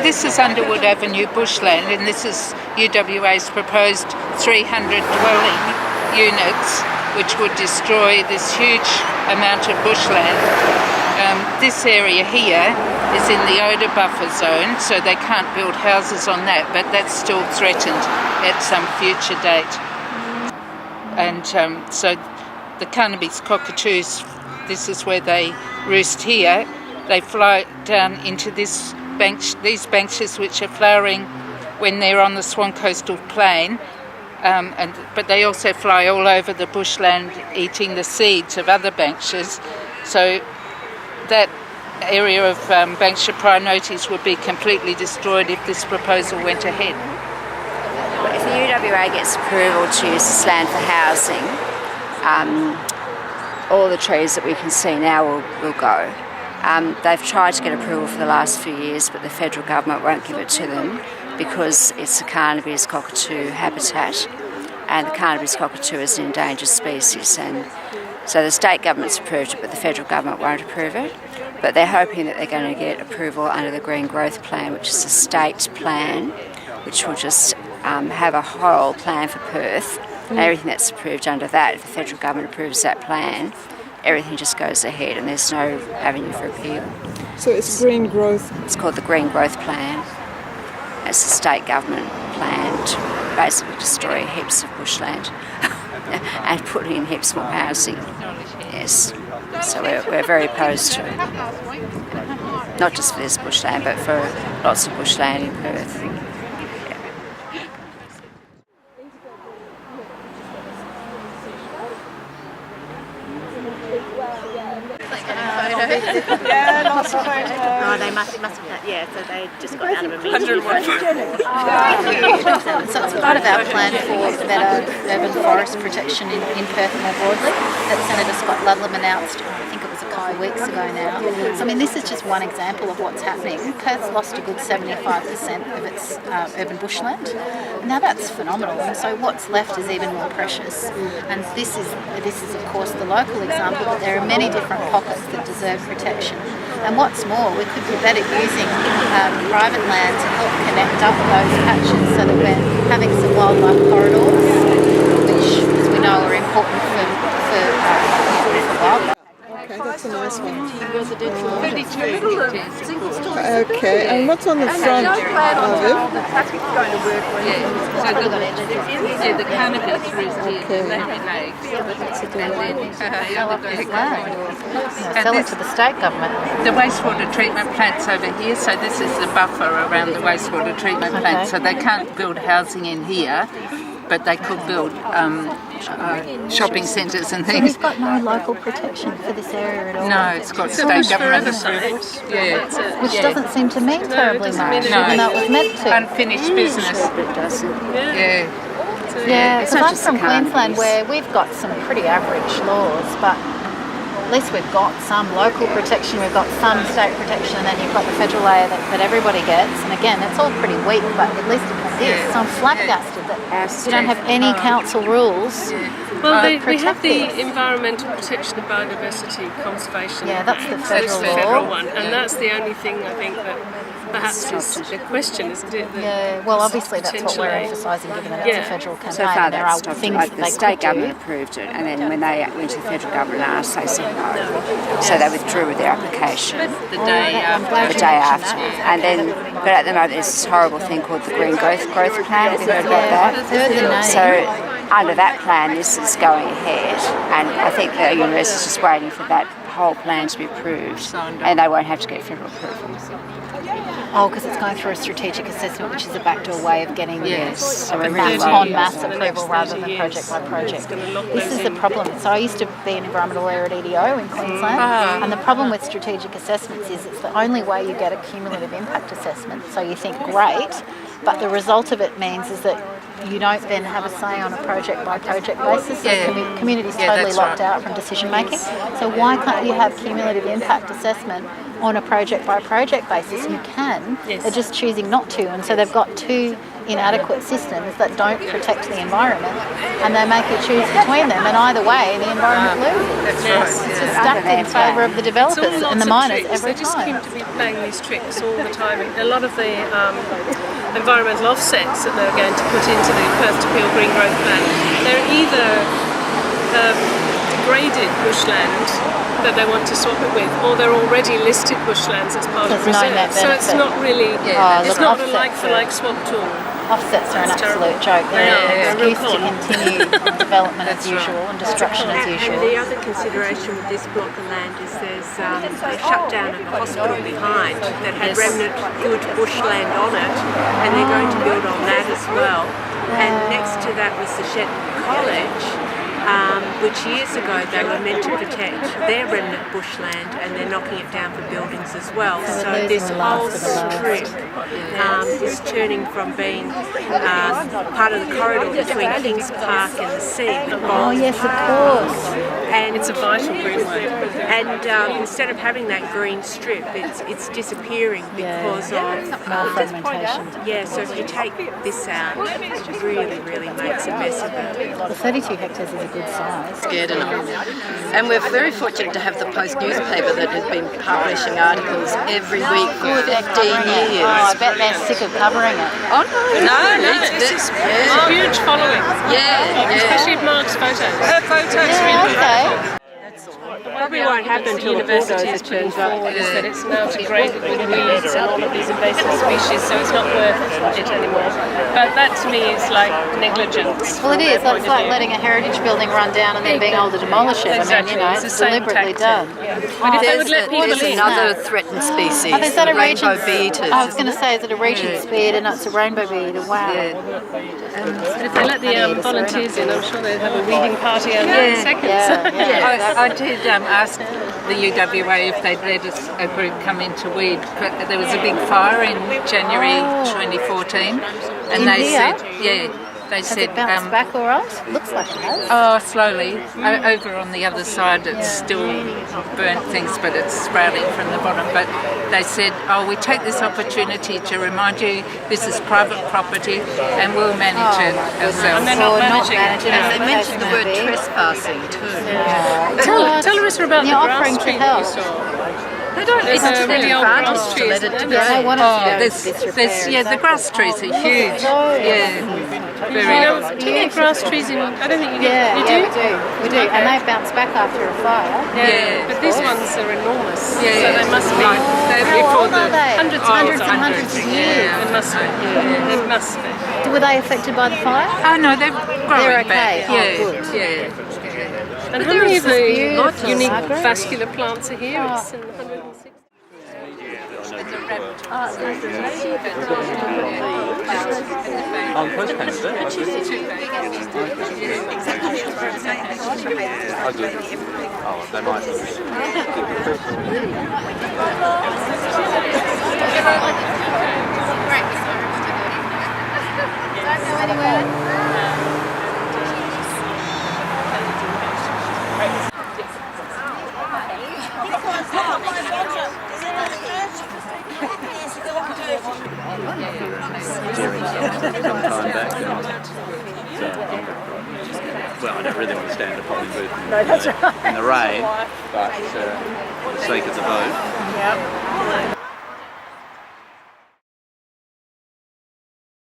Well, this is Underwood Avenue bushland, and this is UWA's proposed 300 dwelling units, which would destroy this huge amount of bushland. This area here is in the odour buffer zone, so they can't build houses on that, but that's still threatened at some future date. And so the Carnaby's cockatoos, this is where they roost here. They fly down into these banksias, which are flowering when they're on the Swan Coastal Plain, but they also fly all over the bushland eating the seeds of other banksias. So that area of Banksia prinotis would be completely destroyed if this proposal went ahead. If the UWA gets approval to use this land for housing, all the trees that we can see now will go. They've tried to get approval for the last few years, but the federal government won't give it to them because it's a Carnaby's cockatoo habitat, and the Carnaby's cockatoo is an endangered species, and so the state government's approved it, but the federal government won't approve it. But they're hoping that they're going to get approval under the Green Growth Plan, which is a state plan, which will just have a whole plan for Perth, and everything that's approved under that, if the federal government approves that plan, everything just goes ahead and there's no avenue for appeal. So it's green growth? It's called the Green Growth Plan. It's a state government plan to basically destroy heaps of bushland and put in heaps more housing. Yes. So we're very opposed to it. Not just for this bushland, but for lots of bushland in Perth. Yeah, lots of photos. Oh, they must have, yeah, so they just got out of a meeting. 101 So it's part of our plan for better urban forest protection in Perth more broadly that Senator Scott Ludlam announced, I think it was a couple of weeks ago now. So I mean, this is just one example of what's happening. Perth's lost a good 75% of its urban bushland. Now that's phenomenal, and so what's left is even more precious. And this is of course the local example, but there are many different pockets that deserve protection. And what's more, we could be better using private land to help connect up those patches so that we're having some wildlife corridors, which, as we know, are important for wildlife. Okay, that's a nice one. Residential. Okay, and what's on the front of it? The traffic's going to work when So the Carnaby's roost here, the Lappy Lakes, Sell it to the state government. the wastewater treatment plant's over here, so this is the buffer around the wastewater treatment plant, so they can't build housing in here, but they could build shopping centres and So things. we've got no local protection for this area at all? No, it's got state government approval. Yeah. Which doesn't seem to mean terribly much, No. even though it was meant to. Unfinished business. It doesn't. Yeah. Yeah, It's because not I'm just from the Carnaby's. Queensland where we've got some pretty average laws, but at least we've got some local protection, we've got some state protection, and then you've got the federal layer that everybody gets. And again, it's all pretty weak, but at least it exists. So I'm flabbergasted that we don't have any council rules. Well, we protect have the this. Environmental Protection of Biodiversity Conservation. Yeah, that's the That's federal the law. federal one, and that's the only thing I think that perhaps is the question, isn't it? That Yeah, well, obviously that's what we're potentially- emphasising, given that it's Yeah. a federal campaign. So far and there that's are stopped. things Like that the they state could do. government approved it, and then when they went to the federal government and asked, they said no. So they withdrew with their application The day I'm after. glad the you day mentioned after. that. And then, but at the moment there's this horrible thing called the Green Growth Plan. Have you heard about Yeah, that? I've heard the name. So under that plan, this is going ahead, and I think the university's just waiting for that whole plan to be approved, and they won't have to get federal approval. Oh, because it's going through a strategic assessment, which is a backdoor way of getting So a we're mass really on waiting mass for the approval next rather 30 than years. project by project. It's gonna lock This those is the in. problem. So I used to be an environmental lawyer at EDO in Queensland, and the problem with strategic assessments is it's the only way you get a cumulative impact assessment. So you think great, but the result of it means is that you don't then have a say on a project by project basis. So Yeah. the community's Yeah, totally that's locked right. out from decision making. So why can't you have cumulative impact assessment on a project by project basis? You can. Yes. They're just choosing not to, and so they've got two inadequate systems that don't protect the environment, and they make you choose between them, and either way the environment loses. That's right. It's just Yeah. stacked in favour of the It's all developers lots and the of miners tricks. every They just time. seem to be playing these tricks all the time. A lot of the environmental offsets that they're going to put into the Perth to Peel Green Growth Plan, they're either degraded bushland that they want to swap it with, or they're already listed bushlands as part of There's no net reserve. So it's benefit. not really, Oh, it's look, not a offsets like-for-like swap tool. Offsets are an It's absolute terrible. joke. They're Yeah, an they're a real excuse to con. continue development as usual and destruction as And usual. the other consideration with this block of land is there's a shutdown of the hospital behind that had remnant good bushland on it, and they're going to build on that as well. And next to that was the Shetland College, which years ago they were meant to protect their remnant bushland, and they're knocking it down for buildings as well. So So we're this losing the whole last of the last. strip is turning from being part of the corridor between Kings Park and the sea. Oh yes, of course. And It's a vital greenway. and instead of having that green strip, it's disappearing because of Fragmentation. yeah. So if you take this out, it really makes a mess of it. Well, 32 hectares is a good size. Scared enough. And we're very fortunate to have the Post newspaper that has been publishing articles every week for 15 years. Oh, I bet they're sick of covering it. Oh no, This is yeah, a huge following, yeah. especially of Mark's photos. Her photos Yeah, okay. Probably won't happen until the university bulldozer has put turns up. forward is that it's now degraded with weeds and all of these invasive species, so it's not worth it anymore. But that to me is like negligence. Well, it is. from their It's point like of letting a heritage building run down and then being able to demolish it. Exactly. I mean, It's the it's same deliberately tactic. done. But if they would let people There's in, another threatened species, Oh, is that a rainbow Regent's? beaters. I was going to say, is it a Regent's beard? And it's a rainbow beard. Wow. but if they let the volunteers in, I'm sure they'd have a weeding party in seconds. Yeah. I did ask the UWA if they'd let us, a group come in to weed, but there was a big fire in January 2014, and In they here? said, they Has said, it bounced back all right? Looks like it has. oh, slowly. Over on the other side, it's still burnt things, but it's sprouting from the bottom. But they said, oh, we take this opportunity to remind you this is private property, and we'll manage it ourselves. And they're not Or not managing it. managing And it. they mentioned the word Maybe. trespassing too. Tell Larissa about the You're grass offering to tree help. that you saw. They don't There's listen a to their really old advantage grass to tree, let it isn't to there? Yeah, I go. wanted to Oh, go there's, disrepair. the grass trees are huge. Do you get grass trees in? I don't think you get. Yeah, you yeah, do? we do. And they bounce back after a fire. Yeah, but these ones are enormous. So Yeah. they must be They're How before old are they? hundreds Hundreds of and hundreds of years. They must be. They must be. Were they affected by the fire? Oh no, they're growing They're back. okay. Oh, Yeah, good. yeah. And how many of the beautiful, unique Margaret. vascular plants are here? It's in 160. I do. Oh, they might. Some time back. Well, I don't really want to stand at polling booth in the rain, but for the sake of the vote.